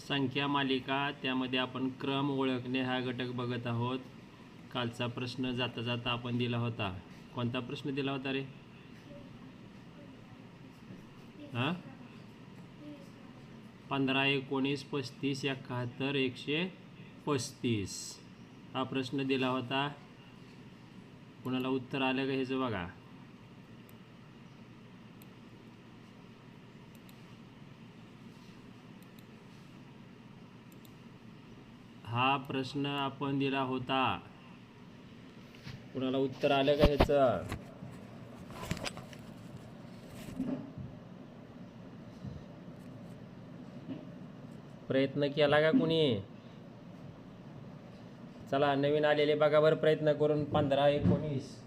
संख्या मालिका, त्यामध्ये आपण क्रम ओळखणे हा घटक बघत आहोत. कालचा प्रश्न जाता जाता आपण दिला होता. कोणता प्रश्न दिला होता रे? 15, 19, 35, 71, 135 हा प्रश्न दिला होता. कोणाला उत्तर आलं का ह्याचं बघा. हा प्रश्न आपण दिला होता. कोणाला उत्तर आलं का ह्याचं? प्रयत्न केला का कुणी? चला नवीन आलेले बघा बरं प्रयत्न करून. 15, 19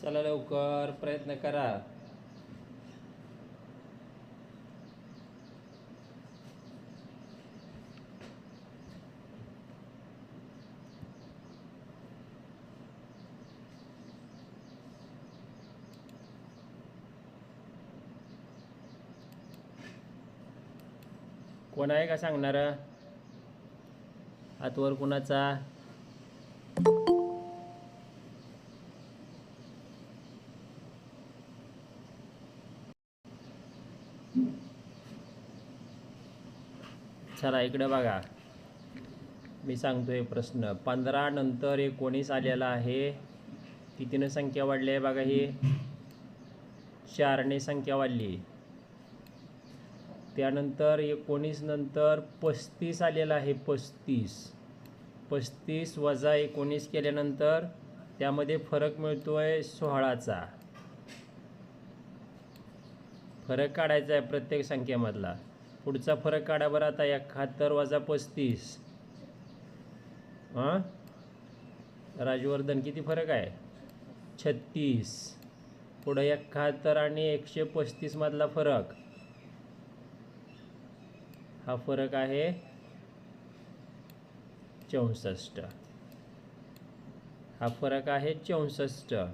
चला लवकर प्रयत्न करा. कोण आहे का सांगणार? हातवर कुणाचा? चला इकडे बघा, मी सांगतोय प्रश्न. 15 नंतर 19 आलेला आहे. कितीने संख्या वाढली आहे बघा. ही 4ने संख्या वाढली. त्यानंतर 19 नंतर 35 आलेला आहे. 35 वजा 19 केल्यानंतर त्यामध्ये फरक मिळतोय 16चा. फरक काढायचा आहे प्रत्येक संख्येमधला. पुढचा फरक काढा बरं आता. 71 वजा 35. राजवर्धन किती फरक आहे? 36. पुढे 71 आणि 135 मधला फरक, हा फरक आहे 64. हा फरक आहे 64.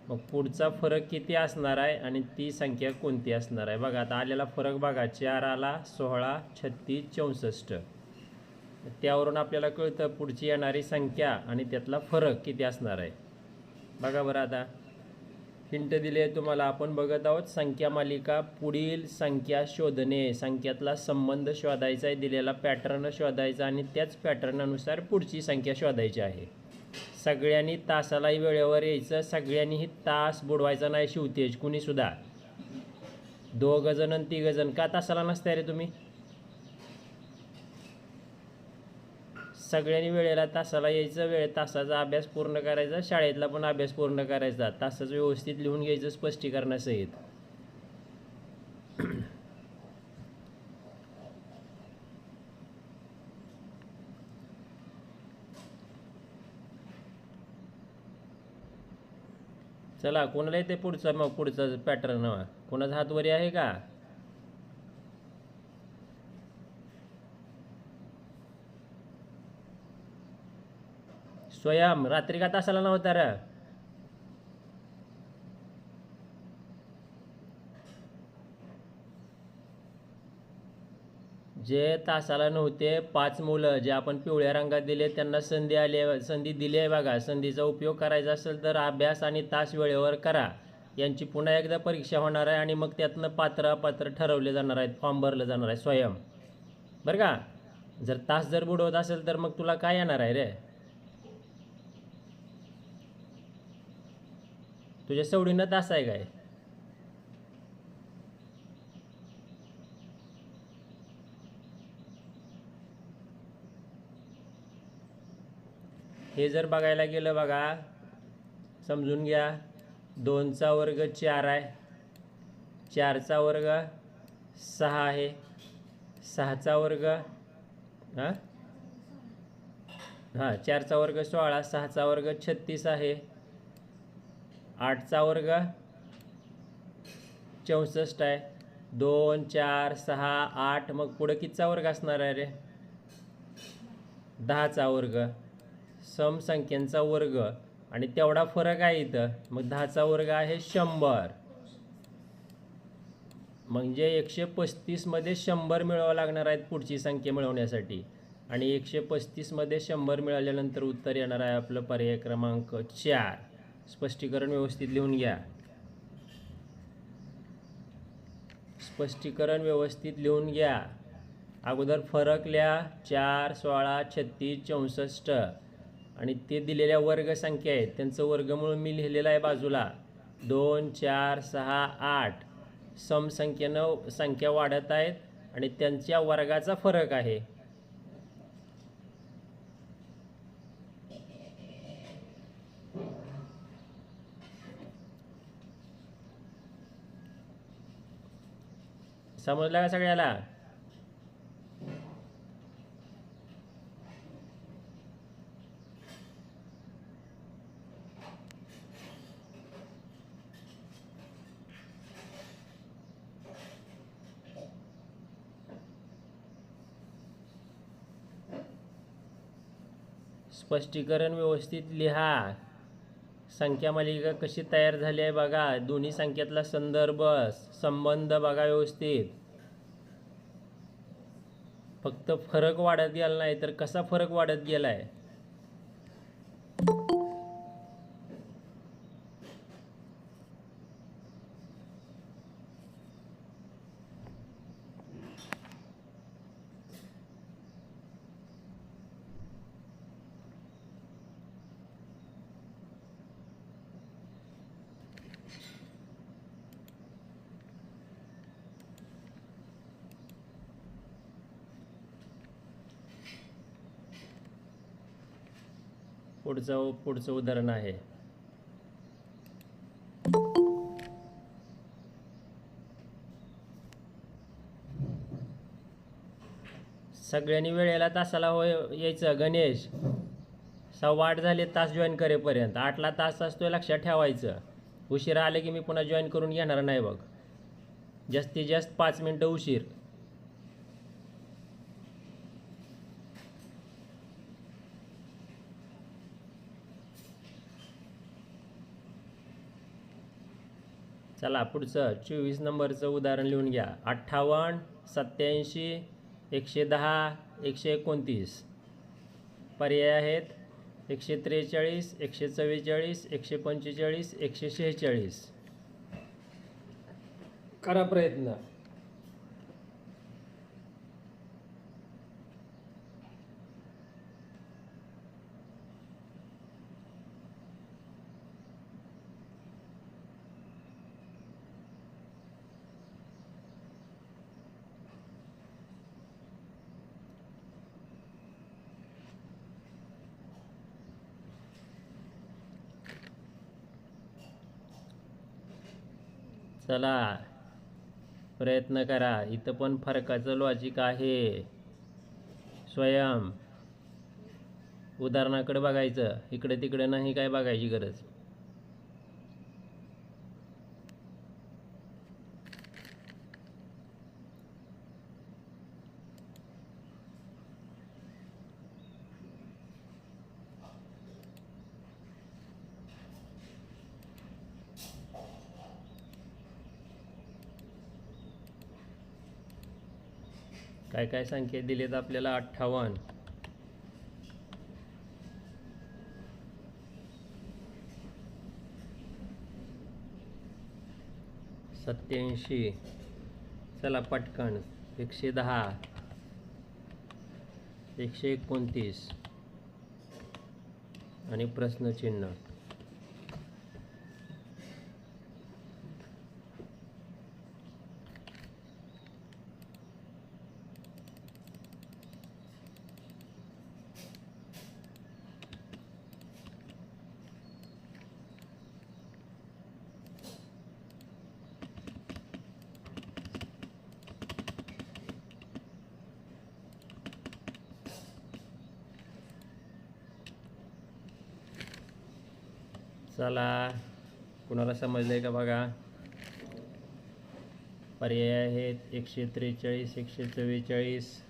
मग पुढचा फरक किती असणार आहे आणि ती संख्या कोणती असणार आहे बघा. आता आलेला फरक बघा. 4 आला, 16, 36, 64. त्यावरून आपल्याला कळतं पुढची येणारी संख्या आणि त्यातला फरक किती असणार आहे बघा बरं. आता हिंट दिली आहे तुम्हाला. आपण बघत आहोत संख्या मालिका. पुढील संख्या शोधणे. संख्यातला संबंध शोधायचा आहे. दिलेला पॅटर्न शोधायचा आणि त्याच पॅटर्ननुसार पुढची संख्या शोधायची आहे. सगळ्यांनी तासालाही वेळेवर यायचं. सगळ्यांनीही तास बुडवायचा नाही शिवतेज कुणीसुद्धा. 2 जण आणि 3 जण का तासाला नसताय रे तुम्ही? सगळ्यांनी वेळेला तासाला यायचं. तासाचा अभ्यास पूर्ण करायचा. शाळेतला पण अभ्यास पूर्ण करायचा. तासाचं व्यवस्थित लिहून घ्यायचं स्पष्टीकरणासहित. चला कोणाला येते पुढचं? मग पुढचं पॅटर्न कोणाचा हात वरी आहे का? स्वयं रात्री का तासाला नव्हता रे? जे तासाला नव्हते 5 मुलं जे आपण पिवळ्या रंगात दिले त्यांना संधी दिली आहे बघा. संधीचा उपयोग करायचा असेल तर अभ्यास आणि तास वेळेवर करा. यांची पुन्हा एकदा परीक्षा होणार आहे आणि मग त्यातनं पात्र ठरवले जाणार आहेत. फॉर्म भरलं जाणार आहे स्वयं बरं का. जर तास जर बुडवत असेल तर मग तुला काय येणार आहे रे? तुझ्या सवडीनं तास आहे काय? हे जर बघायला गेलं बघा, समजून घ्या. 2चा वर्ग 4 आहे. 4चा वर्ग 6 आहे. 6चा वर्ग हां 4चा वर्ग 16, 6चा वर्ग 36 आहे, 8चा वर्ग 64 आहे, 2 4 6 8, मग पुढं कितीचा वर्ग असणार आहे रे? 10चा वर्ग. सम संख्यांचा वर्ग आणि तेवढा फरक आहे इथं, मग 10चा वर्ग आहे 100. म्हणजे 135 मध्ये 100 मिळवावं लागणार आहेत पुढची संख्या मिळवण्यासाठी, आणि 135 मध्ये 100 मिळाल्यानंतर उत्तर येणार आहे आपलं पर्याय क्रमांक 4. स्पष्टीकरण व्यवस्थित लिहून घ्या. स्पष्टीकरण व्यवस्थित लिहून घ्या. अगोदर फरक लिहा. 4 16 36 64 आणि ते दिलेल्या वर्ग संख्या आहेत त्यांचं वर्गमूळ मी लिहिलेलं आहे बाजूला. 2 4 6 8 समसंख्येनं संख्या वाढत आहेत आणि त्यांच्या वर्गाचा फरक आहे. समजलं का सगळ्याला? स्पष्टीकरण व्यवस्थित लिहा. संख्या मालिका कशी तयार झाली आहे बघा. दोन्ही संख्येतला संदर्भ संबंध बघा व्यवस्थित. फक्त फरक वाढत गेला नाही तर कसा फरक वाढत गेलाय. पुढचं उदाहरण आहे. सगळ्यांनी वेळेला तासाला यायचं. गणेश 7:15 झाले तास जॉईन करेपर्यंत. 8ला तास असतोय लक्षात ठेवायचं. उशिरा आले की मी पुन्हा जॉईन करून घेणार नाही बघ. जास्तीत जास्त 5 मिनटं उशीर. चला पुढचं 24 नंबरचं उदाहरण लिहून घ्या. 58 87 110 129. पर्याय आहेत 143 144 145 146. करा प्रयत्न. चला प्रयत्न करा. इथं पण फरकाचं लॉजिक आहे. स्वयं उदाहरणाकडे बघायचं. इकडे तिकडे नाही काय बघायची गरज. काय काय संख्या दिलेत आपल्याला. 58 87. चला पटकन. 110 129 आणि प्रश्नचिन्ह. चला, कुणाला समजलंय का बघा. पर्याय आहेत 143, 144,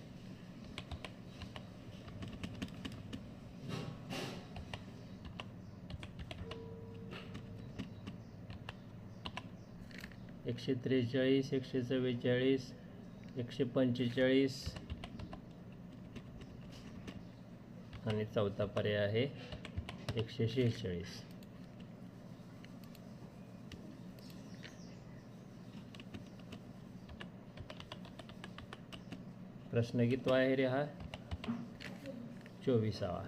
143, 144, 145 आणि चौथा पर्याय आहे 146. प्रश्न कितवा आहे रे हा? 24वा.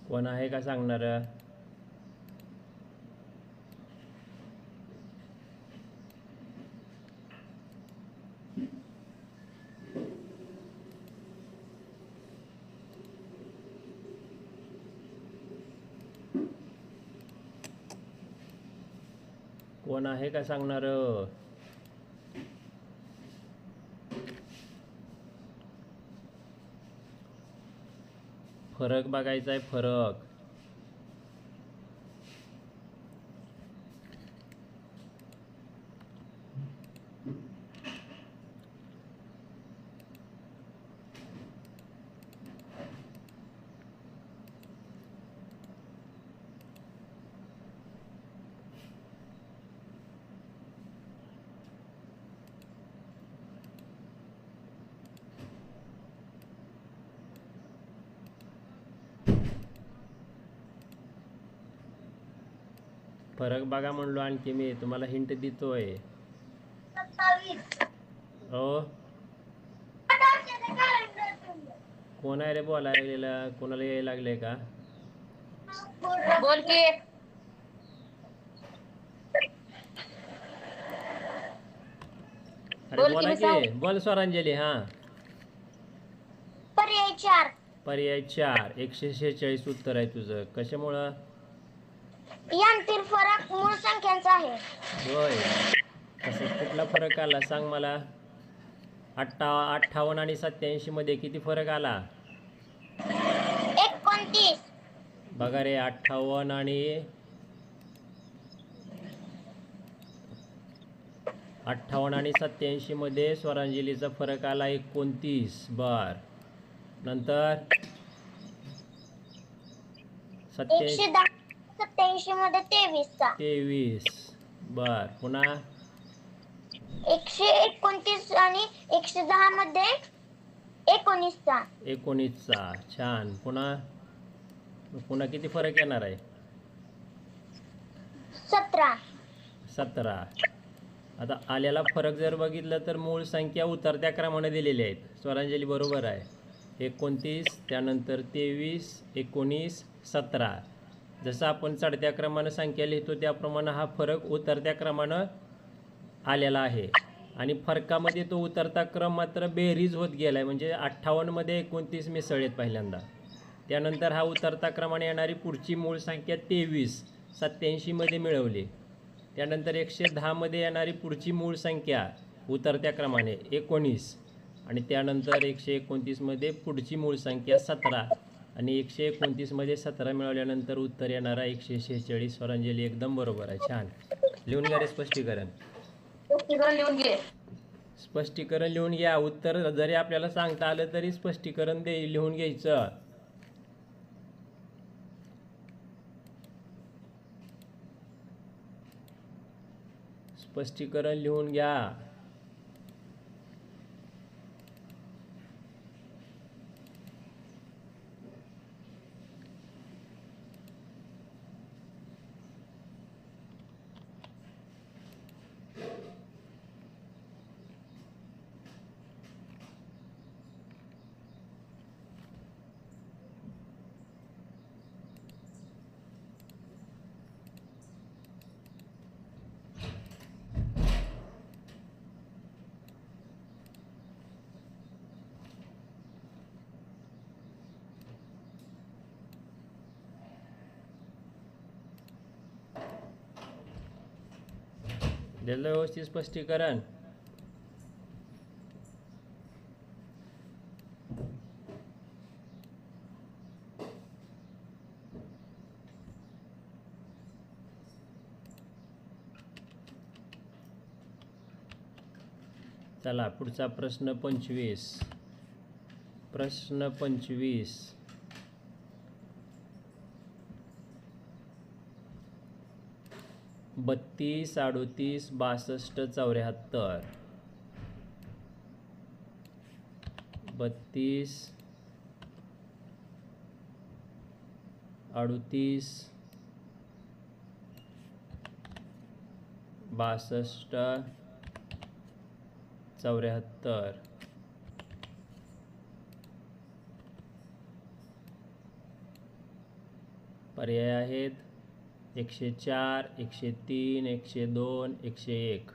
कोण आहे का सांगणार? कोण आहे का सांगणार? फरक बघायचा आहे, फरक. फरक बघा म्हणलो. आणखी मी तुम्हाला हिंट देतोय. हो, कोण आहे रे बोलायला लागलेला? कोणाला यायला लागले का? बोल की. अरे बोला की, बोल स्वरांजली. हा, पर्याय 4. पर्याय 4. 146 उत्तर आहे तुझं. कशामुळं? यांतील फरक मूळ संख्यांचा आहे. होय, कसं कुठला फरक आला सांग मला. 58 आणि 87 मध्ये किती फरक आला? 29. बघा रे, 58 आणि 87 मध्ये स्वरांजलीचा फरक आला 29. बर, नंतर 187 मध्ये 23. बर, पुन्हा 129 आणि 110 मध्ये 19. छान. पुन्हा पुन्हा किती फरक येणार आहे? 17. आता आलेला फरक जर बघितलं तर मूळ संख्या उतरत्या क्रमाने दिलेल्या आहेत. स्वरांजली बरोबर आहे. 29, त्यानंतर 23, 19, 17. जसं आपण चढत्या क्रमानं संख्या लिहितो त्याप्रमाणे हा फरक उतरत्या क्रमानं आलेला आहे. आणि फरकामध्ये तो उतरता क्रम मात्र बेरीज होत गेला आहे. म्हणजे 58 मध्ये 29 मिसळलेत पहिल्यांदा. त्यानंतर हा उतरता क्रमाने येणारी पुढची मूळ संख्या 23 87 मध्ये मिळवली. त्यानंतर 110 मध्ये येणारी पुढची मूळ संख्या उतरत्या क्रमाने 19 आणि त्यानंतर 129 मध्ये पुढची मूळ संख्या 17 आणि 129 मध्ये 17 मिळवल्यानंतर उत्तर येणारा 146. स्वरांजली एकदम बरोबर आहे. छान. लिहून घ्या रे स्पष्टीकरण. स्पष्टीकरण लिहून घ्या. उत्तर जरी आपल्याला सांगता आलं तरी स्पष्टीकरण लिहून घ्यायचं. स्पष्टीकरण लिहून घ्या. दिलं व्यवस्थित स्पष्टीकरण. चला पुढचा प्रश्न 25. प्रश्न 25. 32, 38, 62, 74. 32, 38, 62, 74. पर्याय आहेत 104, 103, 102, 101.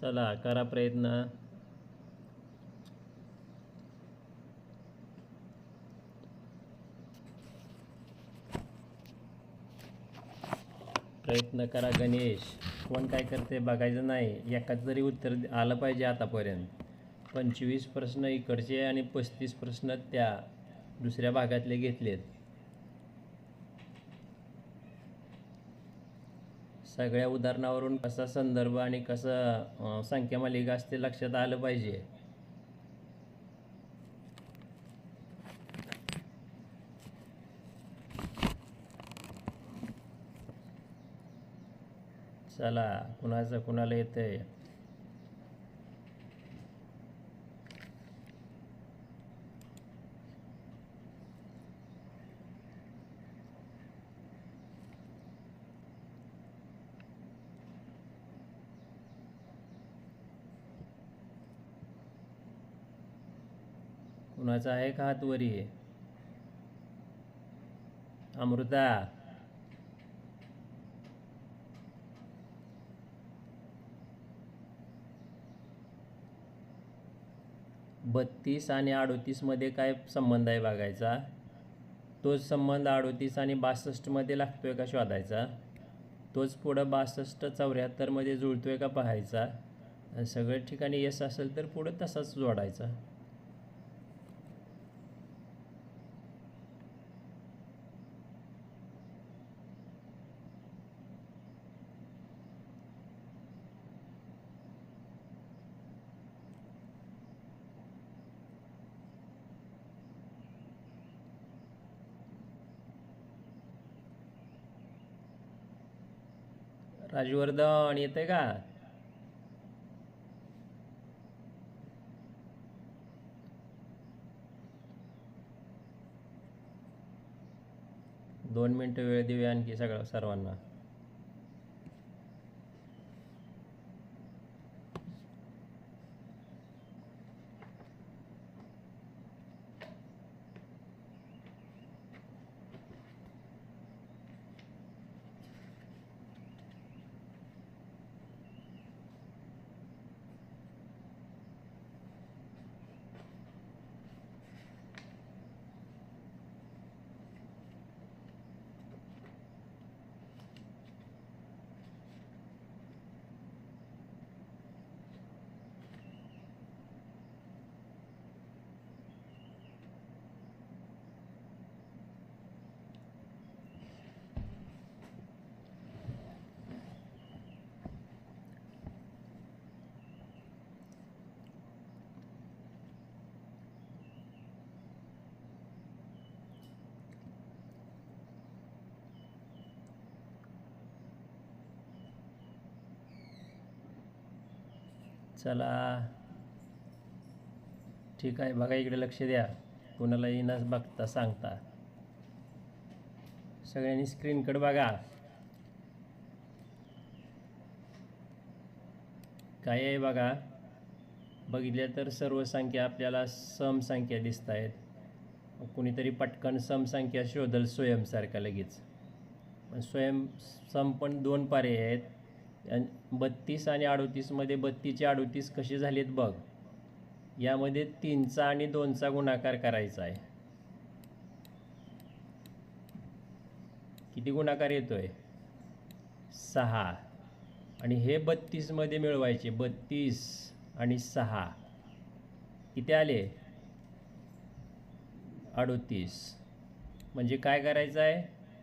चला करा प्रयत्न. प्रयत्न करा गणेश. कोण काय करते बघायचं नाही, एकाच तरी उत्तर आलं पाहिजे आतापर्यंत. 25 प्रश्न इकडचे आणि 35 प्रश्न त्या दुसऱ्या भागातले घेतलेत. सगळ्या उदाहरणावरून कसा संदर्भ आणि कसं संख्या मालिका असते लक्षात आलं पाहिजे. चला कुणाचं कुणाला येतंय. कुणाचा आहे का हात वरी. अमृता. बत्तीस आणि 38 मध्ये काय संबंध आहे बघायचा. तोच संबंध 38 आणि 62 मध्ये लागतोय का शोधायचा. तोच पुढं 62 74 मध्ये जुळतोय का पाहायचा. आणि सगळ्या ठिकाणी यस असेल तर पुढं तसाच जोडायचा. राजवर्धन येते का. दोन मिनटं वेळ देऊया आणखी सर्वांना. चला ठीक आहे, बघा इकडे लक्ष द्या, कुणालाही न बघता सांगता. सगळ्यांनी स्क्रीनकडे बघा. काय आहे बघा, बघितल्या तर सर्व संख्या आपल्याला समसंख्या दिसत आहेत. कुणीतरी पटकन समसंख्या शोधल स्वयंसारखा लगेच. पण सम पण दोन पर्याय आहेत. 32 आणि 38 मध्ये 32चे 38 कसे झालेत बघ. यामध्ये 3चा आणि 2चा गुणाकार करायचा आहे. किती गुणाकार येतोय? 6. आणि हे 32 मध्ये मिळवायचे. 32 आणि 6 किती आले? 38. म्हणजे काय करायचं आहे?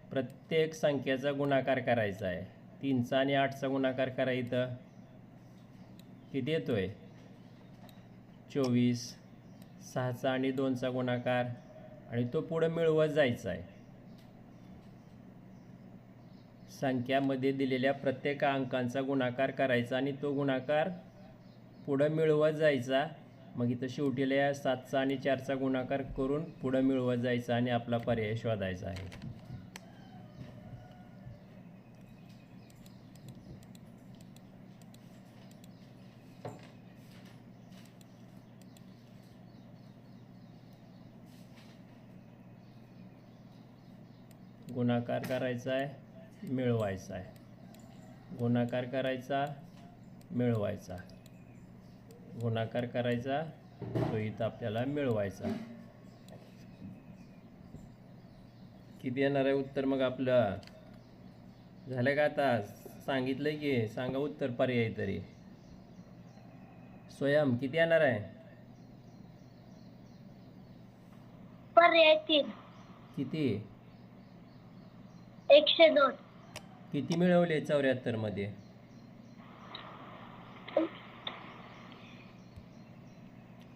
प्रत्येक संख्येचा गुणाकार करायचा आहे. 3चा आणि 8चा गुणाकार करायचं. किती येतोय? 24. 6चा आणि 2चा गुणाकार, आणि तो पुढे मिळवत जायचा आहे. संख्यामध्ये दिलेल्या प्रत्येक अंकांचा गुणाकार करायचा आणि तो गुणाकार पुढे मिळवत जायचा. मग इथं शेवटीला या 7चा आणि 4चा गुणाकार करून पुढे मिळवत जायचा आणि आपला पर्याय शोधायचा आहे. गुणाकार करायचा आहे, मिळवायचा आहे. गुणाकार करायचा, मिळवायचा. गुणाकार करायचा, तो इथं आपल्याला मिळवायचा. किती येणार आहे उत्तर मग आपलं? झालं का आता? सांगितलंय की, सांगा उत्तर पर्याय तरी. स्वयं किती येणार आहे? पर्याय 3. किती? 102. किती मिळवले 74 मध्ये?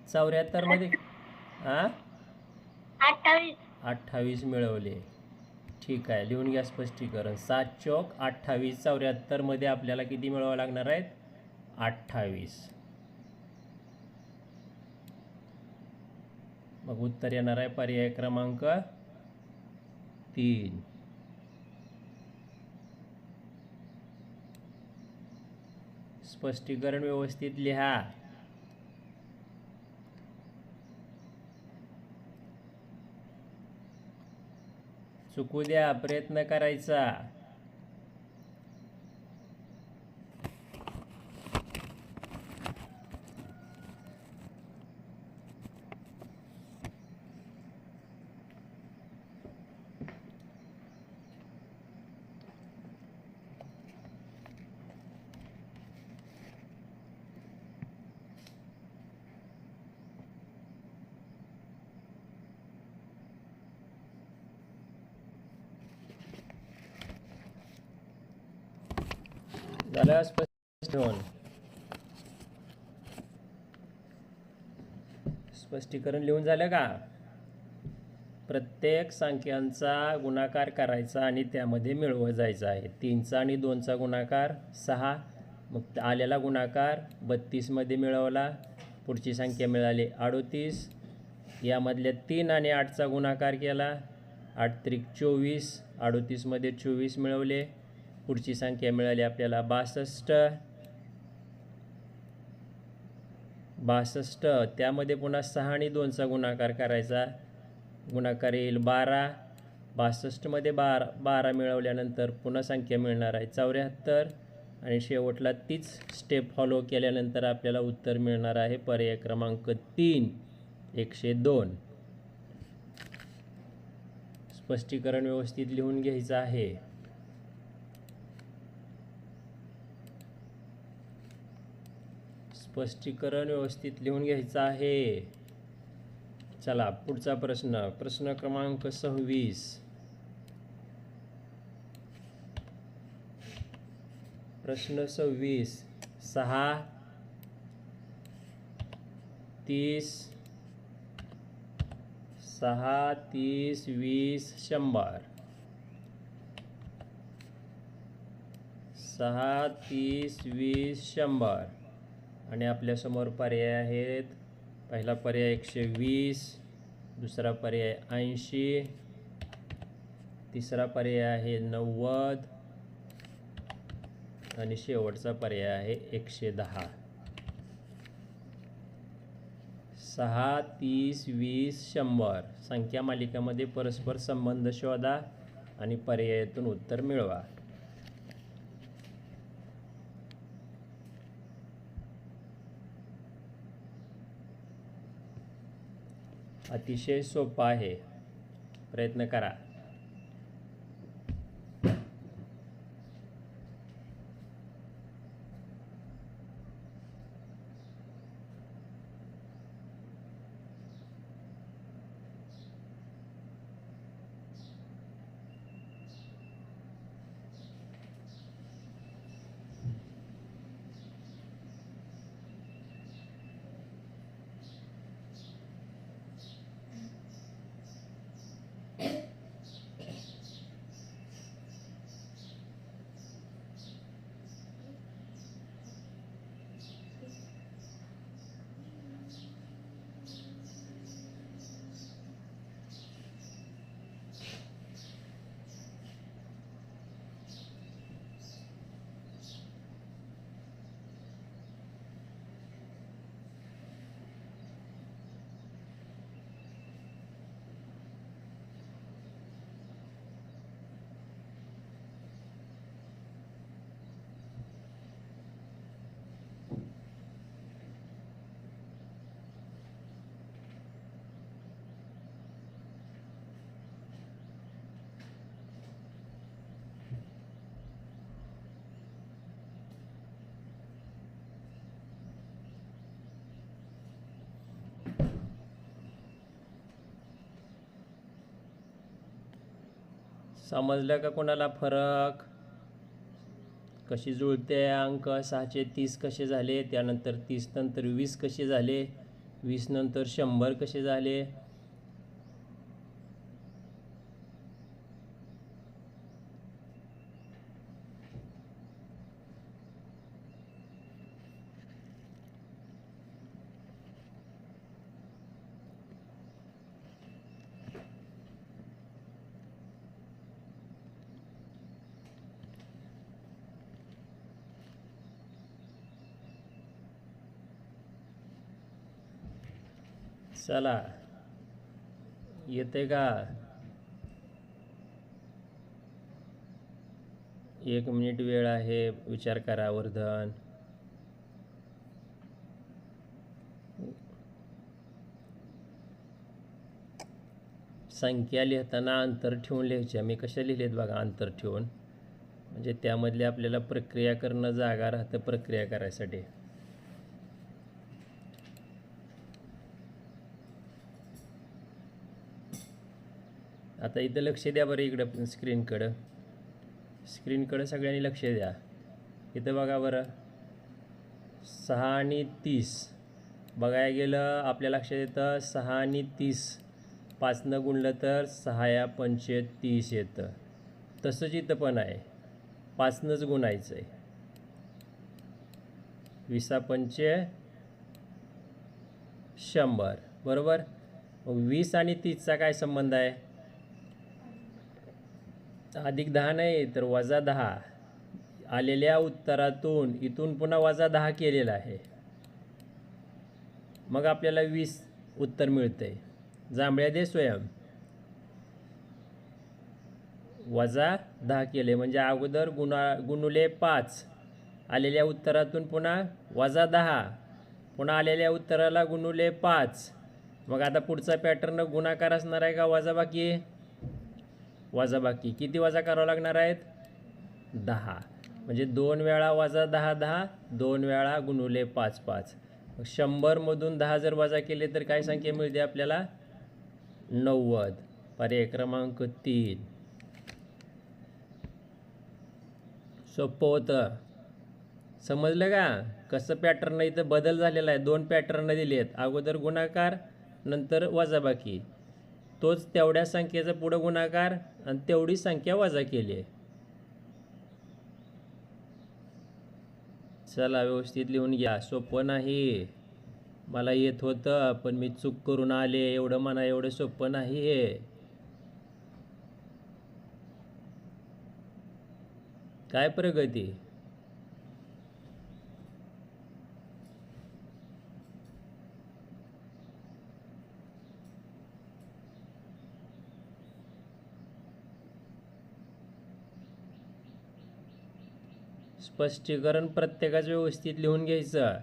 74 मध्ये 28. 28 मिळवले. ठीक आहे, लिहून घ्या स्पष्टीकरण. 7 चौक 28. 74 मध्ये आपल्याला किती मिळवावं लागणार आहेत? 28. मग उत्तर येणार आहे पर्याय क्रमांक 3. स्पष्टीकरण व्यवस्थित लिहा. चुकू द्या, प्रयत्न करायचा. झालं स्पष्ट होऊन? स्पष्टीकरण लिहून झालं का? प्रत्येक संख्यांचा गुणाकार करायचा आणि त्यामध्ये मिळवत जायचा आहे. 3चा आणि 2चा गुणाकार 6. मग आलेला गुणाकार 32 मध्ये मिळवला. पुढची संख्या मिळाली 38. यामधल्या 3 आणि 8चा गुणाकार केला. 8 त्रिक 24. 38 मध्ये 24 मिळवले. पुढची संख्या मिळाली आपल्याला 62. 62. त्यामध्ये पुन्हा 6 आणि 2चा गुणाकार करायचा. गुणाकार येईल 12. 62 मध्ये 12 मिळवल्यानंतर पुन्हा संख्या मिळणार आहे 74. आणि शेवटला तीच स्टेप फॉलो केल्यानंतर आपल्याला उत्तर मिळणार आहे पर्याय क्रमांक 3, 102. स्पष्टीकरण व्यवस्थित लिहून घ्यायचं आहे. स्पष्टीकरण व्यवस्थित लिहून घ्यायचं आहे. चला पुढचा प्रश्न. प्रश्न क्रमांक 26. प्रश्न 26. 6, 30, 6, 30, 20, 100. 6, 30, 20, 100. आणि आपल्यासमोर पर्याय आहेत. पहिला पर्याय 120, दुसरा पर्याय 80, तिसरा पर्याय आहे 90 आणि शेवटचा पर्याय आहे 110. 6, 30, 20, 100 संख्या मालिकामध्ये परस्पर संबंध शोधा आणि पर्यायातून उत्तर मिळवा. अतिशय सोपं आहे, प्रयत्न करा. समजलं का कोणाला फरक? कशी जुळते अंक? 6चे 30 कसे झाले, त्यानंतर 30 नंतर 20 कसे झाले, 20 नंतर 100 कसे झाले. चला, येते का? 1 मिनिट वेळ आहे, विचार करा. वर्धन, संख्या लिहिताना अंतर ठेवून लिहायच्या. मी कशा लिहिलेत बघा, अंतर ठेवून, म्हणजे त्यामधले आपल्याला प्रक्रिया करणं जागा राहतं प्रक्रिया करायसाठी. आता इथं लक्ष द्या बरं, इकडं स्क्रीनकडं सगळ्यांनी लक्ष द्या. इथं बघा बरं, 6 आणि 30 बघायला गेलं आपल्या लक्षात येतं 6 आणि 30 5नं गुणलं तर 6 या 5 30 येतं. तसंच इथं पण आहे, 5नंच गुणायचं आहे. 20 5 100 बरोबर. मग 20 आणि 30चा काय संबंध आहे? +10 नाही तर -10. आलेल्या उत्तरातून इथून पुन्हा -10 केलेला आहे, मग आपल्याला 20 उत्तर मिळतंय. जांभळ्या दे स्वयं. -10 केले म्हणजे अगोदर गुणुले 5, आलेल्या उत्तरातून पुन्हा -10, पुन्हा आलेल्या उत्तराला गुणुले 5. मग आता पुढचा पॅटर्न गुणाकार असणार आहे का वजाबाकी? वजाबाकी. किती वजा करावं लागणार आहेत? 10. म्हणजे 2 वेळा -10 10, 2 वेळा गुणुले 5 5. 100मधून 10 जर वजा केले तर काय संख्या मिळते आपल्याला? 90. पर्याय क्रमांक 3. सोपं होतं. समजलं का कसं पॅटर्न? इथं बदल झालेला आहे. 2 पॅटर्न दिले आहेत, अगोदर गुणाकार नंतर वजाबाकी. तोच तेवढ्या संख्येचा पुढं गुणाकार आणि तेवढी संख्या वजा केली आहे. चला व्यवस्थित लिहून घ्या. सोपं नाही. मला येत होतं पण मी चूक करून आले. एवढं म्हणा, एवढं सोपं नाही हे. काय प्रगती? स्पष्टीकरण प्रत्येकाच व्यवस्थित लिहून घ्यायचं.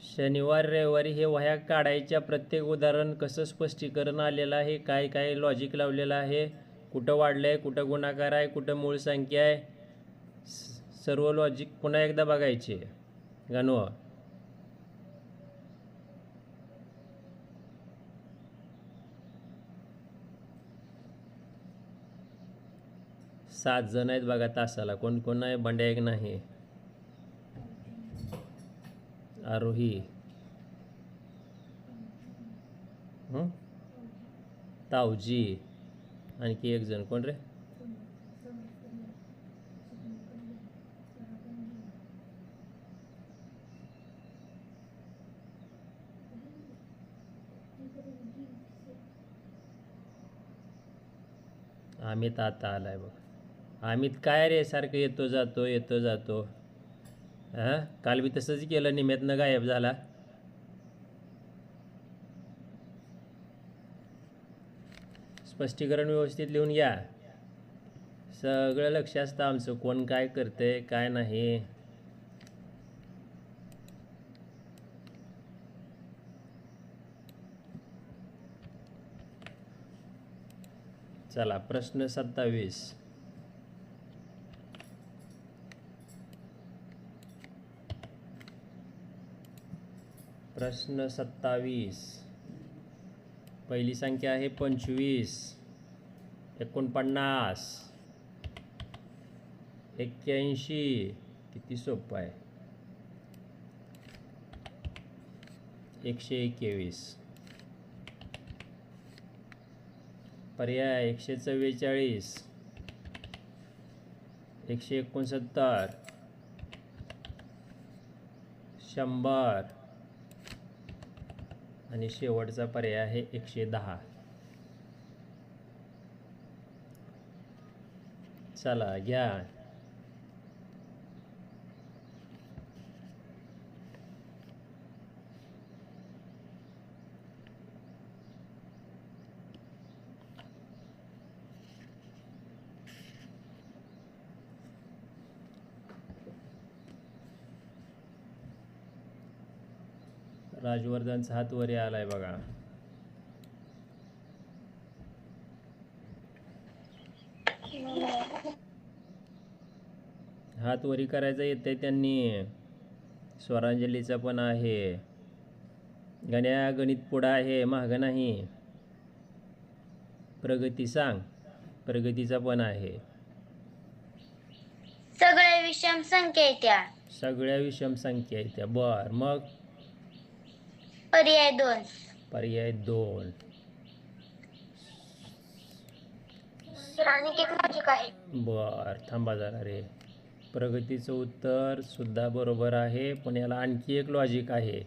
शनिवार रविवारी हे वह्या काढायच्या. प्रत्येक उदाहरण कसं स्पष्टीकरण आलेलं आहे, काय काय लॉजिक लावलेलं आहे, कुठं वाढलं आहे, कुठं गुणाकार आहे, कुठं मूळ संख्या आहे, सर्व लॉजिक पुन्हा एकदा बघायचे. गाणू 7 जण आहेत बघा तासाला. कोण कोण आहे? बंड्या एक नाही, आरोही, तावजी, आणखी एक जण कोण रे? अमित आता आलाय बघ. अमित काय रे सारखं येतो जातो येतो जातो. हां, काल बी तसंच केलं, निम्यातनं गायब झाला. स्पष्टीकरण व्यवस्थित लिहून घ्या. सगळं लक्ष असतं आमचं, कोण काय करतंय काय नाही. चला प्रश्न 27. प्रश्न 27. पहिली संख्या आहे 25, 49, 81. किती सोपं आहे. 121. पर्याय 144, 169, 100 आणि शेवटचा पर्याय आहे 110. चला घ्या. राजवर्धनचा हात वरी आलाय बघा. हात वरी करायचा येतंय त्यांनी. स्वरांजलीचा पण आहे. गण्या गणित पुढं आहे, मागं नाही. प्रगती सांग. प्रगतीचा पण आहे. सगळ्या विषम संख्या येत्या. सगळ्या विषम संख्या येत्या. बर, मग पर्याय 2. पर्याय 2. आणि एक लॉजिक आहे. बर, थांबा जरा रे. प्रगतीचं उत्तर सुद्धा बरोबर आहे, पण याला आणखी एक लॉजिक आहे.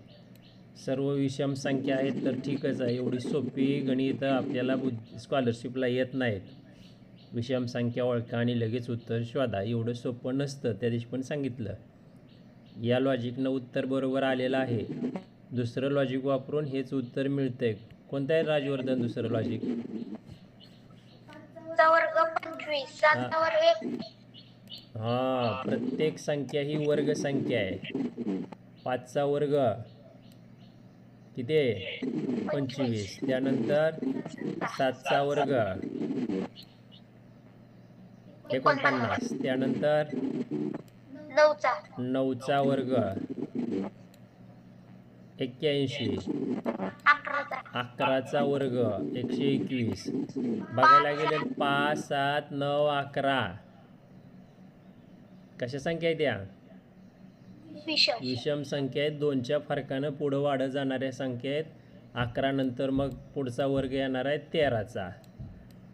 सर्व विषम संख्या आहेत तर ठीकच आहे. एवढी सोपी गणित आपल्याला स्कॉलरशिपला येत नाहीत. विषम संख्या ओळखा आणि लगेच उत्तर शोधा, एवढं सोपं नसतं. त्या दिवशी पण सांगितलं. या लॉजिकनं उत्तर बरोबर आलेलं आहे. दुसरं लॉजिक वापरून हेच उत्तर मिळतंय. कोणतं आहे राजवर्धन दुसरं लॉजिक? 5चा वर्ग 25, 7चा वर्ग 1. हां, प्रत्येक संख्या ही वर्ग संख्या आहे. 5चा वर्ग किती आहे? 25. त्यानंतर 7चा वर्ग 49. त्यानंतर 9चा वर्ग 81. 11चा वर्ग 121. बघायला गेले 5, 7, 9, 11 कशा संख्या आहेत त्या? विषम संख्या आहेत. 2च्या फरकानं पुढं वाढत जाणाऱ्या संख्या आहेत. 11 नंतर मग पुढचा वर्ग येणार आहे 13चा,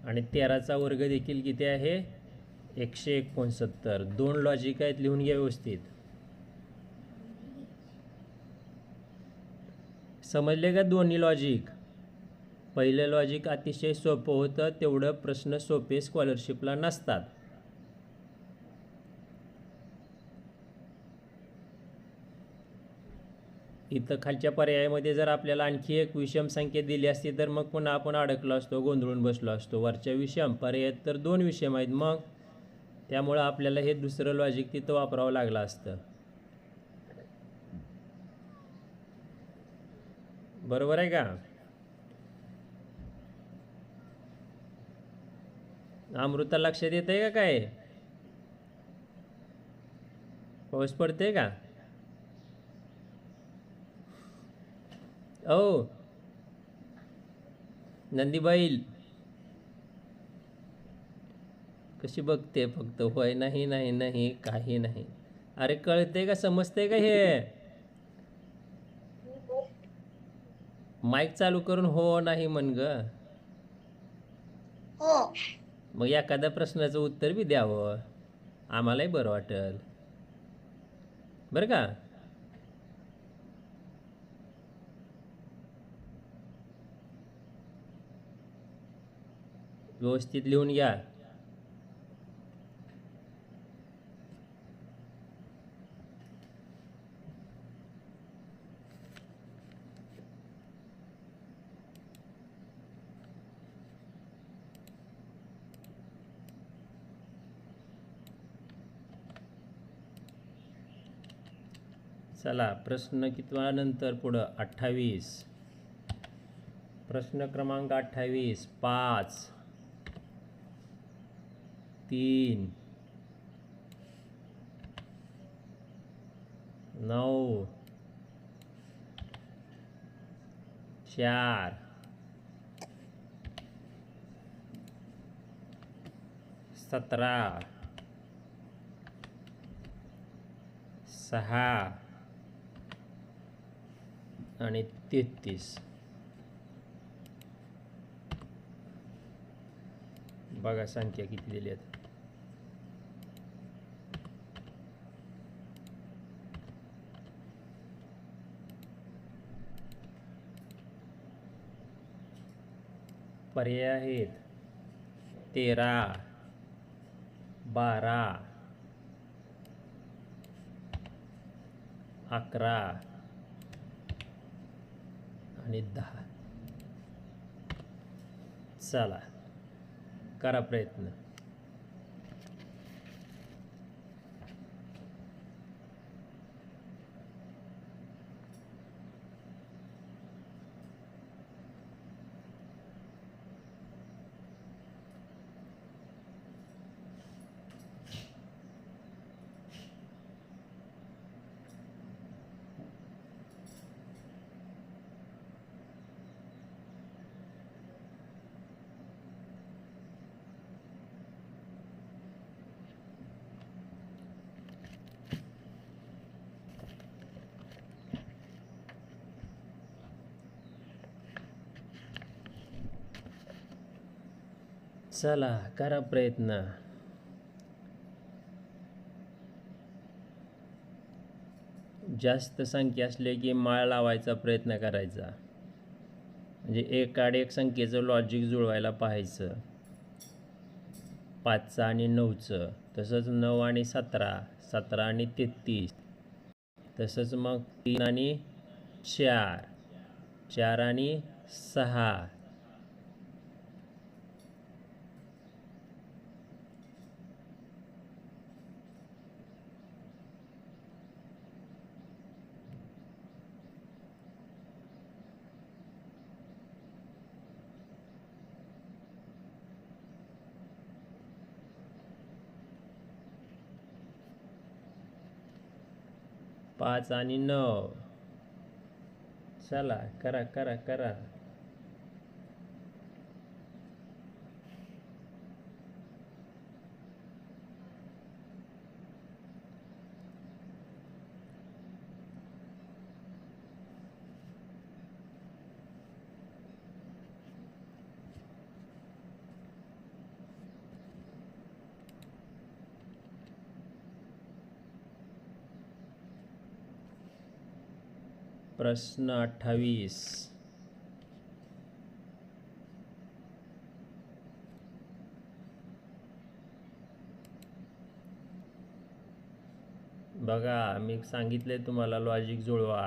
आणि 13चा वर्ग देखील किती आहे? 169. 2 लॉजिक आहेत, लिहून घ्या व्यवस्थित. समजले का दोन्ही लॉजिक? पहिलं लॉजिक अतिशय सोपं होतं, तेवढं प्रश्न सोपे स्कॉलरशिपला नसतात. इथं खालच्या पर्यायामध्ये जर आपल्याला आणखी एक विषम संख्या दिली असती तर मग पुन्हा आपण अडकलो असतो, गोंधळून बसलो असतो. वरच्या विषम पर्यायात तर 2 विषम आहेत, मग त्यामुळं आपल्याला हे दुसरं लॉजिक तिथं वापरावं लागलं असतं. बरोबर आहे का? अमृता लक्षात येत आहे का काय? पाऊस पडते का? ओ नंदीबाईल कशी बघते फक्त, होय नाही नाही नाही काही नाही. अरे कळते का, समजते का हे? माईक चालू करून हो नाही म्हण ग. हो. मग एखाद्या प्रश्नाचं उत्तर बी द्यावं, आम्हालाही बरं वाटेल बरं का. व्यवस्थित लिहून घ्या. चला प्रश्न कितवा नंतर पुढं 28. प्रश्न क्रमांक 28. 5 3 9 4 17 6 आणि 33. बघा संख्या किती दिली आहेत. पर्याय आहेत 13 12 11 आणि 10. चला करा प्रयत्न. चला करा प्रयत्न. जास्त संख्या असले की माळ लावायचा प्रयत्न करायचा, म्हणजे एकाड एक संख्येचं लॉजिक जुळवायला पाहायचं. 5 आणि 9चं, तसंच 9 आणि 17, 17 आणि 33, तसंच मग 3 आणि 4, 4 आणि 6, 5 आणि 9. चला करा करा करा. प्रश्न 28. बघा मी सांगितले तुम्हाला लॉजिक जुळवा.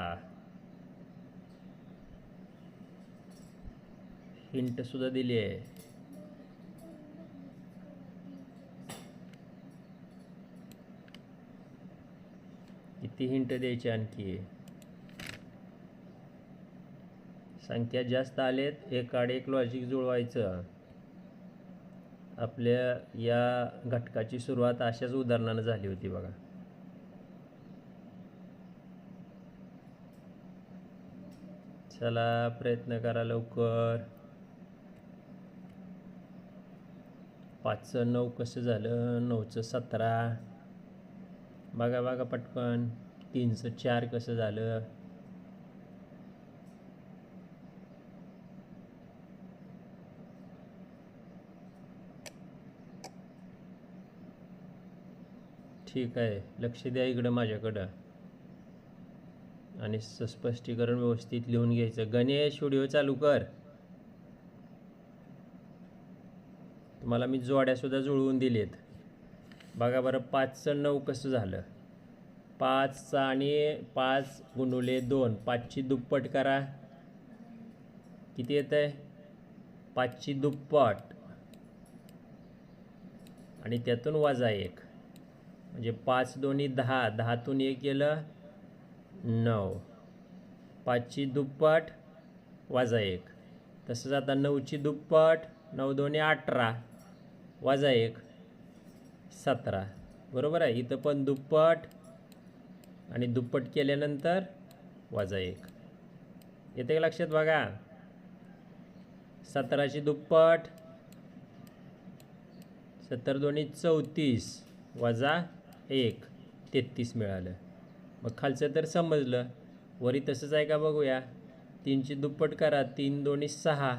हिंट सुद्धा दिली आहे. किती हिंट द्यायची आणखी. संख्या जास्त आलेत एक आड एक लॉजिक जुळवायचं. आपल्या या घटकाची सुरुवात अशाच उदाहरणानं झाली होती बघा. चला प्रयत्न करा लवकर. 5चं 9 कसं झालं, 9चं 17. बघा बघा पटकन. 3चं 4 कसं झालं. ठीक आहे, लक्ष द्या इकडं माझ्याकडं आणि स्पष्टीकरण व्यवस्थित लिहून घ्यायचं. गणेश व्हिडिओ चालू कर. तुम्हाला मी जोड्यासुद्धा जुळवून दिलेत. बघा बरं 5चं 9 कसं झालं. 5चा आणि 5 गुणुले 2, 5ची दुप्पट करा. किती येतं आहे, 5ची दुप्पट आणि त्यातून वजा 1 म्हणजे 5 दोन्ही 10, 10तून 1 गेलं 9. 5ची दुप्पट वजा 1. तसंच आता 9ची दुप्पट, 9 दोन्ही 18 वजा 1 17. बरोबर आहे. इथं पण दुप्पट आणि दुप्पट केल्यानंतर वजा 1 येते का लक्षात. बघा 17ची दुप्पट, 17 दोन्ही 34 वजा 1 33 मिळालं. मग खालचं तर समजलं. वरी तसंच आहे का बघूया. 3ची दुप्पट करा, 3 दोन्ही 6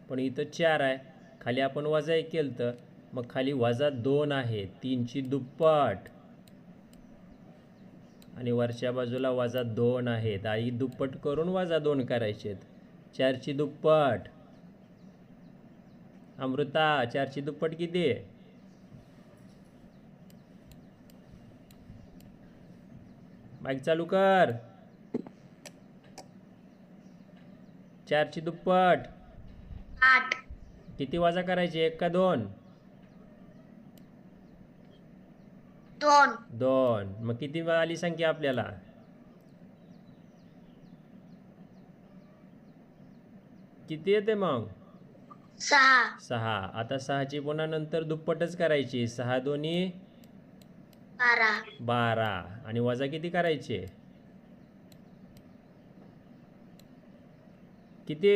पण इथं 4 आहे. खाली आपण वजा 1 केलं तर मग खाली वजा 2 आहे. 3ची दुप्पट आणि वरच्या बाजूला वजा 2 आहेत. आई दुप्पट करून वजा 2 करायचे आहेत. 4ची दुप्पट. अमृता 4ची दुप्पट किती आहे. माईक चालू कर. 4ची दुप्पट 8. किती वजा करायचे, 1 का 2. 2. 2. मग किती आली संख्या आपल्याला. किती येते मग 6. 6. आता 6ची पुन्हा नंतर दुप्पटच करायची. 6 दोन्ही 12. 12 आणि वजा किती करायचे, किती.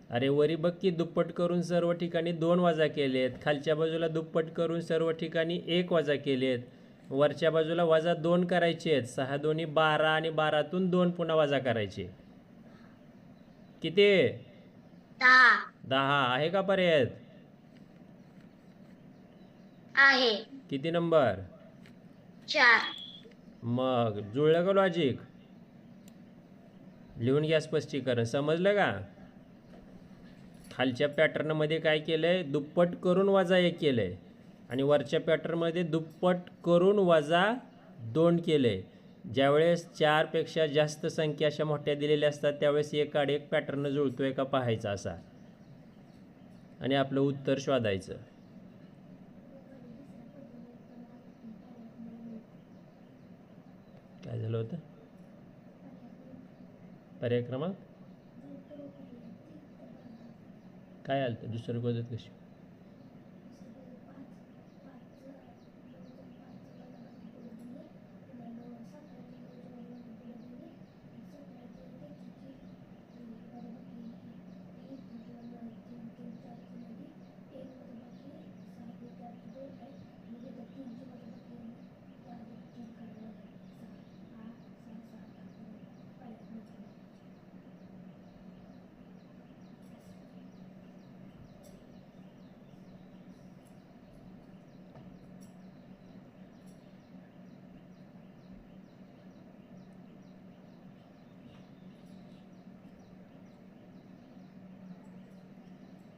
अरे वरी बघ की दुप्पट करून सर्व ठिकाणी 2 वजा केलेत. खालच्या बाजूला दुप्पट करून सर्व ठिकाणी 1 वजा केलेत. वरच्या बाजूला वजा 2 करायचे आहेत. 6 दोन्ही 12 आणि 12तून 2 पुन्हा वजा करायचे. किती 10. 10 आहे का पर्याय. आहे. किती नंबर 4. मग जुळलं का लॉजिक. लिहून घ्या स्पष्टीकरण. समजलं का. खालच्या पॅटर्नमध्ये काय केलं आहे, दुप्पट करून वजा 1 केलं आहे आणि वरच्या पॅटर्नमध्ये दुप्पट करून वजा 2 केलं आहे. ज्यावेळेस 4पेक्षा जास्त संख्या अशा मोठ्या दिलेल्या असतात त्यावेळेस एक आड एक पॅटर्न जुळतोय का पाहायचा असा आणि आपलं उत्तर शोधायचं. काय झालं होतं पर्याय क्रमांक काय आलं होतं दुसरं पद्धत कशी.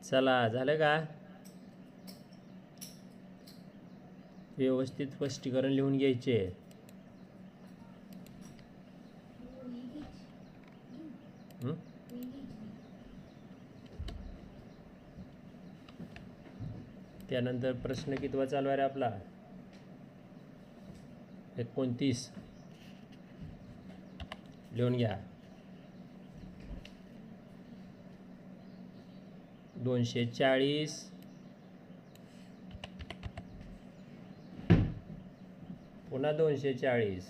चला, झालं का? व्यवस्थित स्पष्टीकरण लिहून घ्यायचे. त्यानंतर प्रश्न कितवा चालू आहे रे आपला? 29. लिहून घ्या. 240 पुन्हा 240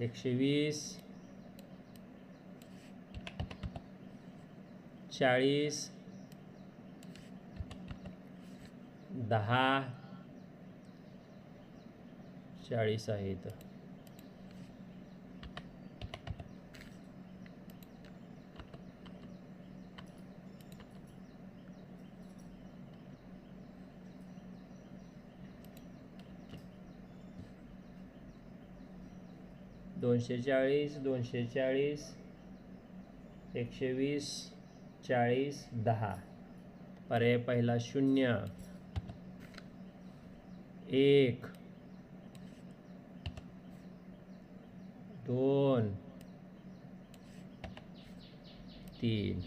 120 40 10 40 आहेत. दोनशे 240 120 40 10. पर्याय पहिला 0 1 2 3.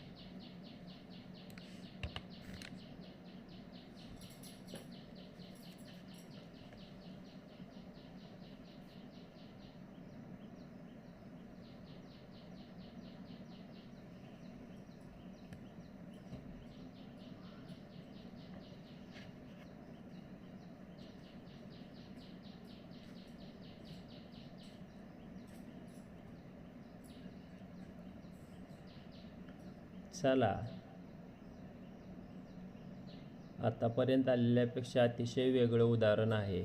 चला, आतापर्यंत आलेल्यापेक्षा अतिशय वेगळं उदाहरण आहे.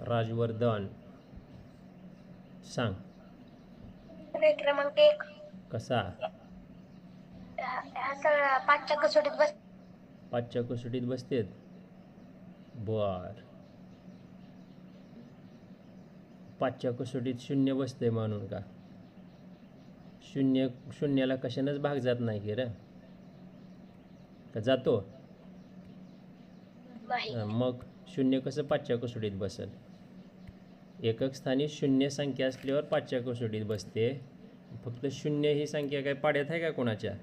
राजवर्धन, सांग. क्रमांक 1. कसा? हा सगळा 5च्या कसोटीत बस. 5च्या कसोटीत बसतेत. बर, 5च्या कसोटीत 0 बसते म्हणून का? शून्याला कशानंच भाग जात नाही की रे, का जातो? मग 0 कसं 5च्या कसोटीत बसेल? एकक स्थानी 0 संख्या असल्यावर 5च्या कसोटीत बसते. फक्त 0 ही संख्या काय पाड्यात आहे का कोणाच्या?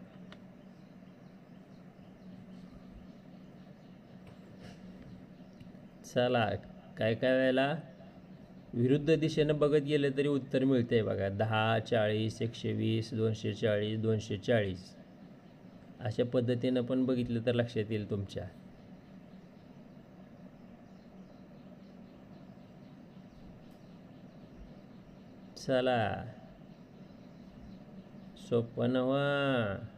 चला, काय काय वेळेला विरुद्ध दिशेनं बघत गेलं तरी उत्तर मिळते बघा. 10 40 120 240 240 अशा पद्धतीनं पण बघितलं तर लक्षात येईल तुमच्या. चला, सोपं नव्हा.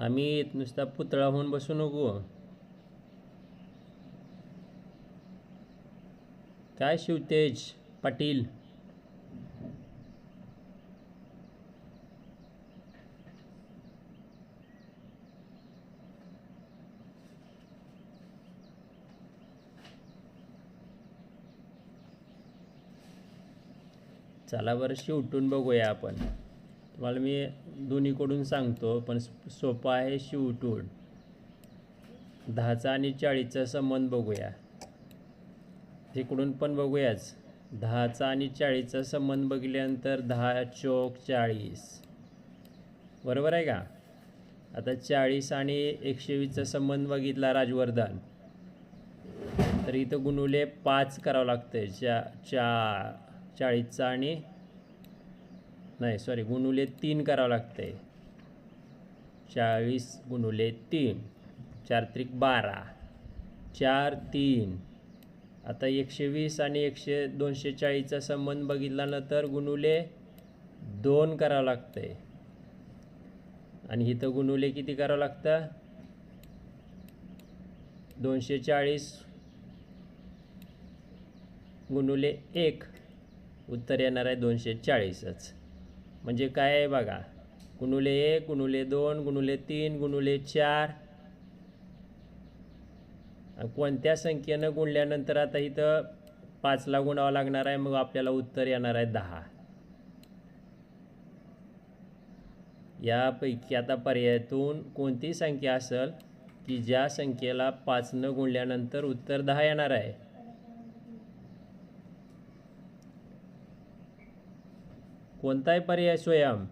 आम्ही नुसता पुतळा होऊन बसू नको. काय शिवतेज पाटील? चला बरं, शिवटून बघूया आपण. तुम्हाला मी दोन्हीकडून सांगतो, पण सोपं आहे शिवटून. 10चा आणि 40चा संबंध बघूया. तिकडून पण बघूयाच. 10चा आणि 40चा संबंध बघितल्यानंतर 10 चौक 40, बरोबर आहे का? आता 40 आणि 120चा संबंध बघितला राजवर्धन, तर इथं गुणुले 5 करावं लागतंय. 40चा आणि नाही सॉरी गुणुले 3 करावं लागतंय. 40 गुणुले 3 4 त्रिक 12. 4 3. आता 120 आणि 240चा संबंध बघितला ना तर गुणुले 2 करावं लागतं आहे आणि इथं गुणुले किती करावं लागतं 240 गुणुले 1 उत्तर येणार आहे 240च. म्हणजे काय आहे बघा गुणुले 1 गुणुले 2 गुणुले 3 गुणुले 4. कोणत्या संख्येनं गुणल्यानंतर आता इथं 5ला गुणावं लागणार आहे मग आपल्याला उत्तर येणार आहे 10. यापैकी आता पर्यायातून कोणती संख्या असेल की ज्या संख्येला 5नं गुणल्यानंतर उत्तर 10 येणार आहे. कोणता आहे पर्याय स्वयं?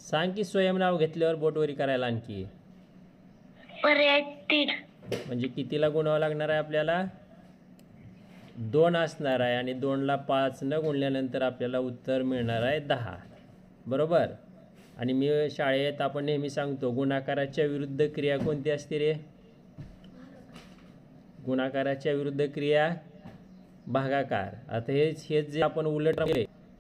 सांग की स्वयं नाव घेतल्यावर बोटवरी करायला आणखी. पर्याय 3. म्हणजे कितीला गुणावं लागणार आहे आपल्याला 2 असणार आहे आणि 2ला 5नं गुणल्यानंतर आपल्याला उत्तर मिळणार आहे 10. बरोबर. आणि मी शाळेत आपण नेहमी सांगतो गुणाकाराच्या विरुद्ध क्रिया कोणती असते रे? गुणाकाराच्या विरुद्ध क्रिया भागाकार. आता हेच जे आपण उलट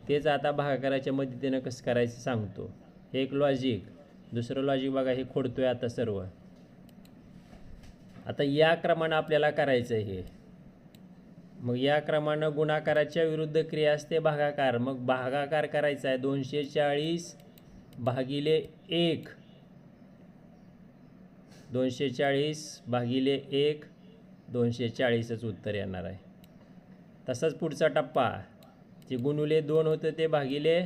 तेच आता भागाकाराच्या मदतीनं कसं करायचं सांगतो. हे एक लॉजिक. दुसरं लॉजिक बघा हे खोडतोय आता सर्व. आता या क्रमानं आपल्याला करायचं आहे हे. मग या क्रमानं गुणाकाराच्या विरुद्ध क्रिया असते भागाकार. मग भागाकार करायचा आहे 240 भागिले 1. 240 भागिले 1 240च उत्तर येणार आहे. तसंच पुढचा टप्पा जे गुणुले 2 होतं ते भागिले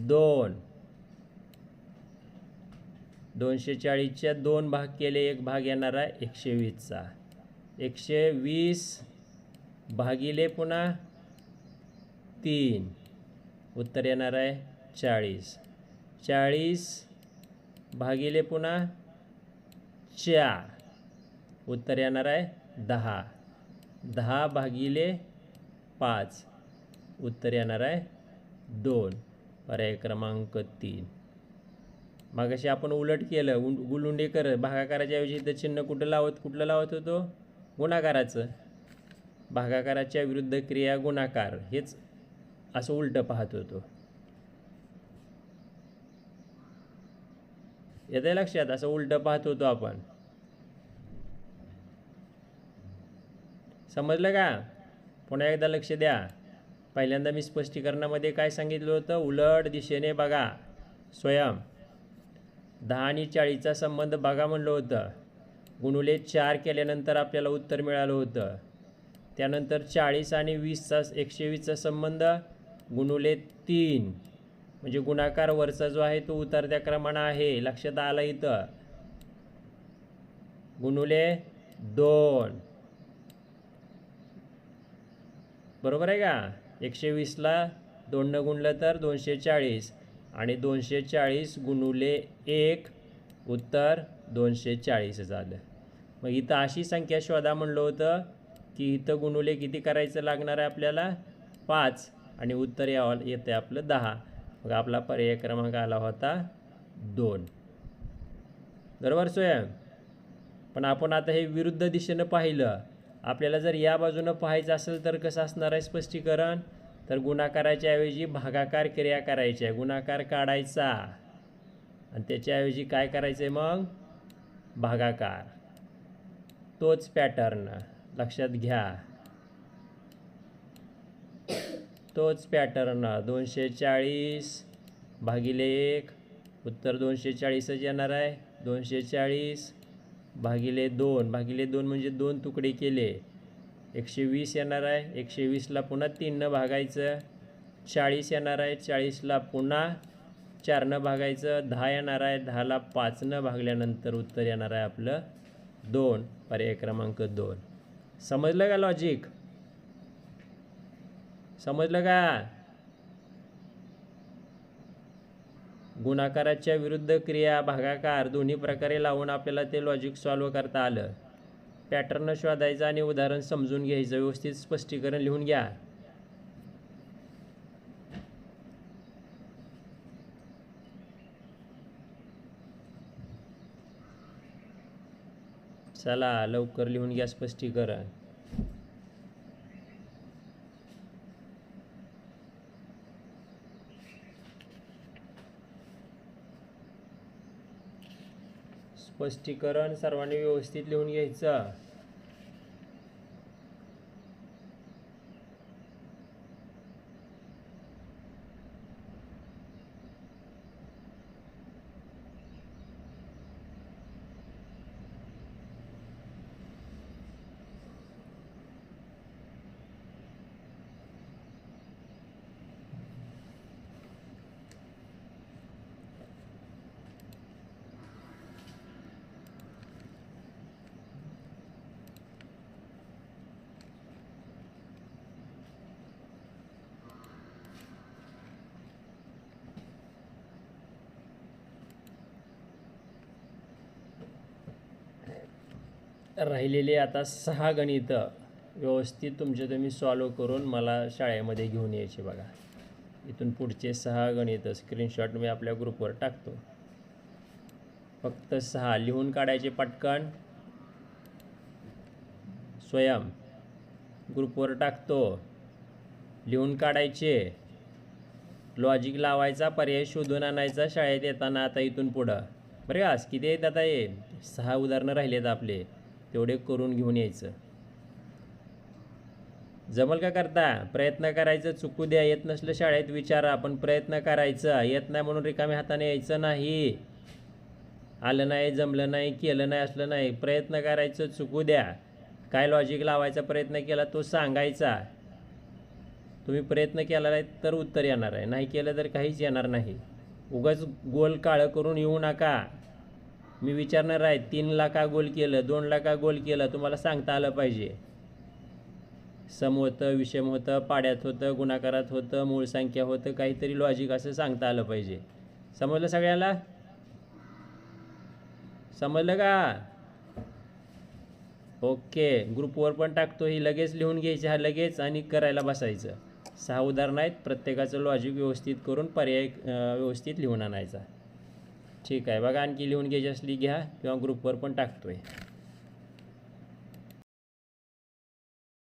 2. 240च्या 2 भाग केले 1 भाग येणार आहे 120चा. 120 भागिले पुन्हा 3 उत्तर येणार आहे 40. 40 भागिले पुन्हा 4 उत्तर येणार आहे 10. 10 भागिले 5 उत्तर येणार आहे 2. पर्याय क्रमांक 3. मागाशी आपण उलट केलं गुलुंडे करत भागाकाराच्या ऐवजी इथं चिन्ह कुठलं लावत होतो गुणाकाराचं. भागाकाराच्या विरुद्ध क्रिया गुणाकार हेच असं उलटं पाहत होतो. येतंय लक्षात? असं उलटं पाहत होतो आपण. समजलं का? पुन्हा एकदा लक्ष द्या. पहिल्यांदा मी स्पष्टीकरणामध्ये काय सांगितलं होतं उलट दिशेने बघा. स्वयं 10 आणि 40चा संबंध बघा म्हणलं होतं. गुणुले 4 केल्यानंतर आपल्याला उत्तर मिळालं होतं. त्यानंतर 40 आणि 120चा संबंध गुणुले 3 म्हणजे गुणाकार वरचा जो आहे तो उतरत्या क्रमानं आहे. लक्षात आलं इथं. गुणुले 2 बरोबर आहे का? 120ला 2 गुणलं तर 240 आणि 240 गुणुले 1 उत्तर 240 झालं. मग इथं अशी संख्या शोधा म्हणलं होतं की इथं गुणुले किती करायचं लागणार आहे आपल्याला 5 आणि उत्तर येते आपलं 10. मग आपला पर्याय क्रमांक आला होता 2. बरोबर स्वयं? पण आपण आता हे विरुद्ध दिशेनं पाहिलं. आपल्याला जर या बाजूनं पाहायचं असेल तर कसं असणार आहे स्पष्टीकरण? तर गुणाकाराच्या ऐवजी भागाकार क्रिया करायची आहे. गुणाकार काढायचा आणि त्याच्याऐवजी काय करायचं आहे मग भागाकार. तोच पॅटर्न लक्षात घ्या. तोच पॅटर्न 240 भागिले 1 उत्तर 240च येणार आहे. 240 भागिले 2 म्हणजे 2 तुकडे केले 120 येणार आहे. 120ला पुन्हा 3नं भागायचं 40 येणार आहे. 40ला पुन्हा 4नं भागायचं 10 येणार आहे. 10ला 5नं भागल्यानंतर उत्तर येणार आहे आपलं 2. पर्याय क्रमांक 2. समजलं का लॉजिक? समजलं का? गुणाकाराच्या विरुद्ध क्रिया भागाकार दोन्ही प्रकारे लावून आपल्याला ते लॉजिक सॉल्व करता आलं. पॅटर्न शोधायचा आणि उदाहरण समजून घ्यायचं. व्यवस्थित स्पष्टीकरण लिहून घ्या. चला लवकर लिहून घ्या स्पष्टीकरण. स्पष्टीकरण सर्वांनी व्यवस्थित लिहून घ्यायचं. राहिलेले आता 6 गणित व्यवस्थित तुमचे तुम्ही सॉल्व करून मला शाळेमध्ये घेऊन यायचे. बघा इथून पुढचे 6 गणित स्क्रीनशॉट मी आपल्या ग्रुपवर टाकतो. फक्त 6 लिहून काढायचे पटकन. स्वयं ग्रुपवर टाकतो. लिहून काढायचे. लॉजिक लावायचा, पर्याय शोधून आणायचा शाळेत येताना. आता इथून पुढं बरं का किती आहेत आता हे 6 उदाहरणं राहिलेत आपले, तेवढे करून घेऊन यायचं. जमल का करता? प्रयत्न करायचं. चुकू द्या, येत नसलं शाळेत विचारा, पण प्रयत्न करायचं. येत नाही म्हणून रिकाम्या हाताने यायचं नाही. आलं नाही, जमलं नाही, केलं नाही असलं नाही. प्रयत्न करायचं. चुकू द्या. काय लॉजिक लावायचा प्रयत्न केला तो सांगायचा. तुम्ही प्रयत्न केला नाही तर उत्तर येणार आहे, नाही केलं तर काहीच येणार नाही. उगाच गोल काळं करून येऊ नका. मी विचारणार आहे 3ला का गोल केलं, 2ला का गोल केलं, तुम्हाला सांगता आलं पाहिजे. सम होतं, विषम होतं, पाड्यात होतं, गुणाकारात होतं, मूळ संख्या होतं, काहीतरी लॉजिक असं सांगता आलं पाहिजे. समजलं सगळ्याला? समजलं का? ओके. ग्रुपवर पण टाकतो. ही लगेच लिहून घ्यायची, हा लगेच, आणि करायला बसायचं. 6 उदाहरणं आहेत. प्रत्येकाचं लॉजिक व्यवस्थित करून पर्याय व्यवस्थित लिहून आणायचा. ठीक आहे. बघा आणखी लिहून घ्यायची असली घ्या, किंवा ग्रुपवर पण टाकतोय.